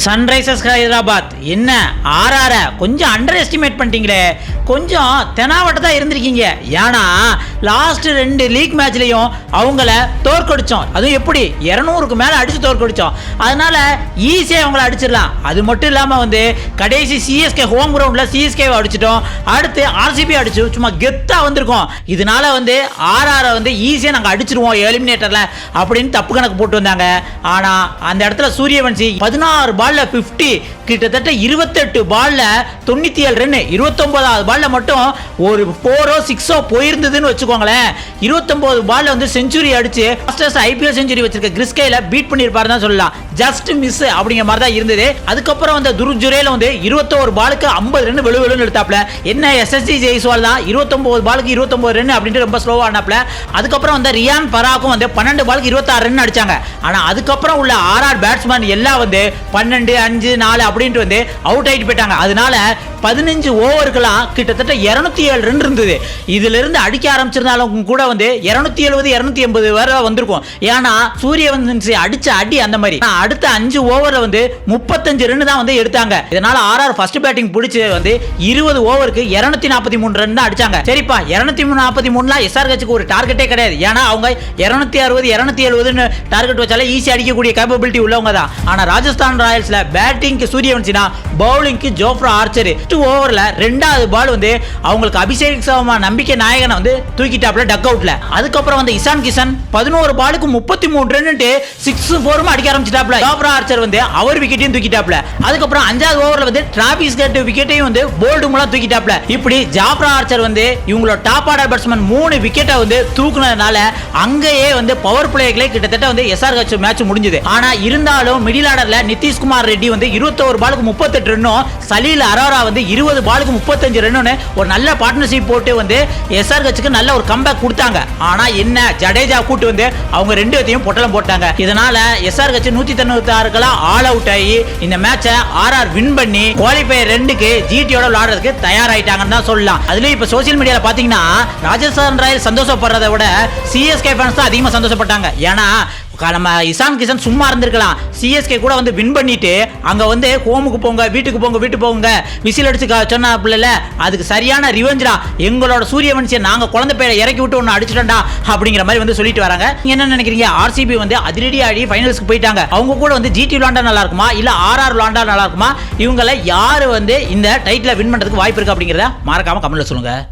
Sunrisers Hyderabad என்ன ஆர்ஆர கொஞ்சம் under estimate பண்ணிட்டீங்களே, கொஞ்சம் தெனாவட்ட தான் இருந்திருக்கீங்க. ஏன்னா லாஸ்ட் 2 லீக் மேட்ச்லையும் அவங்கள தோற்கடிச்சோம். அதுவும் எப்படி 200க்கு மேலே அடிச்சு தோற்கடிச்சோம். அதனால ஈஸியாக அவங்கள அடிச்சிடலாம். அது மட்டும் இல்லாமல் வந்து கடைசி சிஎஸ்கே ஹோம் கிரவுண்டில் சிஎஸ்கேவை அடிச்சிட்டோம். அடுத்து ஆர்சிபி அடிச்சு சும்மா கெத்தாக வந்திருக்கோம். இதனால வந்து ஆர்ஆரை வந்து ஈஸியாக நாங்கள் அடிச்சிருவோம் எலிமினேட்டரில் அப்படின்னு தப்பு கணக்கு போட்டு வந்தாங்க. ஆனால் அந்த இடத்துல சூரியவன்சி 16 பால்ல 50, கிட்டத்தட்ட 28 பால்ல 97 ரன், 29வது பால்ல மட்டும் ஒரு 4ஓ 6ஓ போயிருந்ததுன்னு வச்சுக்கோங்களேன். 29 பால்ல வந்து செஞ்சுரி அடிச்சு ஃபாஸ்டஸ்ட் ஐபிஎல் செஞ்சுரி வச்சிருக்க கிறிஸ்கேல பீட் பண்ணிருப்பாரு தான் சொல்லலாம். ஜஸ்ட் மிஸ் அப்படிங்கிற மாதிரி தான் இருந்தது. அதுக்கப்புறம் வந்து துருஜுரேல வந்து 21 பாலுக்கு 50 ரன் வெளுவெளுன்னு எடுத்தாப்ல. என்ன எஸ்எஸ்சி ஜெய்ஸ்வால் தான் 29 பாலுக்கு 29 ரன் அப்படின்ட்டு ரொம்ப ஸ்லோவா ஆனாப்ல. அதுக்கப்புறம் வந்து ரியான் பராக்கும் வந்து 12 பாலுக்கு 26 ரன் அடிச்சாங்க. ஆனா அதுக்கப்புறம் உள்ள ஆர்ஆர் பேட்ஸ்மேன் எல்லாம் வந்து 12, 5, 4 அப்படின்ட்டு வந்து அவுட் ஆயிட்டு போயிட்டாங்க. அதனால 15 ஓவருக்கெல்லாம் கிட்டத்தட்ட 207 ரன் இருந்தது. இதுல இருந்து அடிக்க ஆரம்பிச்சிருந்தாலும் கூட வந்து 270, 280 வரை வந்திருக்கும். ஏன்னா சூரியவன்சி அடிச்ச அடி அந்த மாதிரி. அடுத்த 5 ஓவர்ல வந்து 35 ரன் தான் வந்து எடுத்தாங்க. இதனால ஆர்ஆர் ஃபர்ஸ்ட் பேட்டிங் பிடிச்சு வந்து 20 ஓவருக்கு 243 ரன் தான் அடிச்சாங்க. சரிப்பா, 243ல எஸ்ஆர்ஹெச்சுக்கு ஒரு டார்கெட்டே கிடையாது. ஏன்னா அவங்க 260, 270 டார்கெட் வச்சாலே ஈஸி அடிக்கக்கூடிய கேப்பபிலிட்டி உள்ளவங்க தான். ஆனா ராஜஸ்தான் ராயல்ஸ்ல பேட்டிங்க்கு சூரியவன்சினா, பவுலிங்க்கு ஜோஃப்ரா ஆர்ச்சர். ஓவர்ல 2வது பால் வந்து அவங்களுக்கு அபிஷேக் சர்மா நம்பிக்கை நாயகனை வந்து தூக்கிட்டாப்ல டக் அவுட்ல. அதுக்கப்புறம் வந்து இசான் கிஷன் 11 பாலுக்கு 33 ரன் 6-4 அடிக்க ஆரம்பிச்சிட்டாப்ல. ஜோஃப்ரா ஆர்ச்சர் வந்து அவர் விக்கெட்டையும் தூக்கிட்டாப்ல. அதுக்கப்புறம் 5வது ஓவர்ல வந்து டிராவிஸ் ஹெட் விக்கெட்டையும் வந்து போல்டு மூலம் தூக்கிட்டாப்ல. இப்படி ஜோஃப்ரா ஆர்ச்சர் வந்து இவங்களோட டாப் ஆர்டர் பேட்ஸ்மேன் 3 விக்கெட்டை வந்து தூக்குனதுனால அங்கேயே வந்து பவர் பிளேக்ல கிட்டத்தட்ட வந்து எஸ்ஆர்ஹெச் மேட்ச் முடிஞ்சது. ஆனா இருந்தாலும் மிடில் ஆர்டர்ல நிதிஷ்குமார் ரெட்டி வந்து 21 பாலுக்கு 38 ரன்னும், சலீல் அரோரா வந்து 20 பாலுக்கு 35 ரன்னு ஒரு நல்ல பார்ட்னர்ஷிப் போட்டு வந்து எஸ்ஆர்ஹெச்சுக்கு நல்ல ஒரு கம்பேக் கொடுத்தாங்க. ஆனா என்ன ஜடேஜா கூட்டு வந்து அவங்க 2 பேத்தையும் பொட்டலம் போட்டாங்க. இதனால எஸ்ஆர்ஹெச் 196க்கெல்லாம் ஆல் அவுட் ஆகி இந்த மேட்சை ஆர்ஆர் வின் பண்ணி குவாலிஃபயர் 2க்கு ஜிடியோட விளையாடுறதுக்கு தயாராயிட்டாங்கன்னு தான் சொல்லலாம். அதுலயும் இப்ப சோசியல் மீடியால பாத்தீங்கன்னா ராஜஸ்தான் ராயல்ஸ் சந்தோஷப்படுறதை விட சிஎஸ்கே ஃபேன்ஸ் தான் அதிகமா சந்தோஷப்பட்டாங்க. ஏன்னா நம்ம இசான் கிஷன் சும்மா இருந்திருக்கலாம், சிஎஸ்கே கூட வந்து வின் பண்ணிட்டு அங்க வந்து ஹோமுக்கு போங்க, வீட்டுக்கு போங்க, வீட்டு போங்க விசில் அடிச்சு சொன்ன பிள்ளைல அதுக்கு சரியான ரிவெஞ்ச் தான். எங்களோட சூரியவன்சியை நாங்க குழந்தை பேரை இறக்கி விட்டு ஒன்னு அடிச்சிட்டோம்டா அப்படிங்கிற மாதிரி வந்து சொல்லிட்டு வராங்க. என்ன நினைக்கிறீங்க? ஆர்சிபி வந்து அதிரடி ஆடி ஃபைனல்ஸ்க்கு போயிட்டாங்க. அவங்க கூட வந்து ஜிடி விளையாண்டா நல்லா இருக்குமா, இல்ல ஆர்ஆர் விளையாண்டா நல்லா இருக்குமா? இவங்கள யாரு வந்து இந்த டைட்டில் வின் பண்றதுக்கு வாய்ப்பு இருக்கு அப்படிங்கறத மறக்காம கமெண்ட்ல சொல்லுங்க.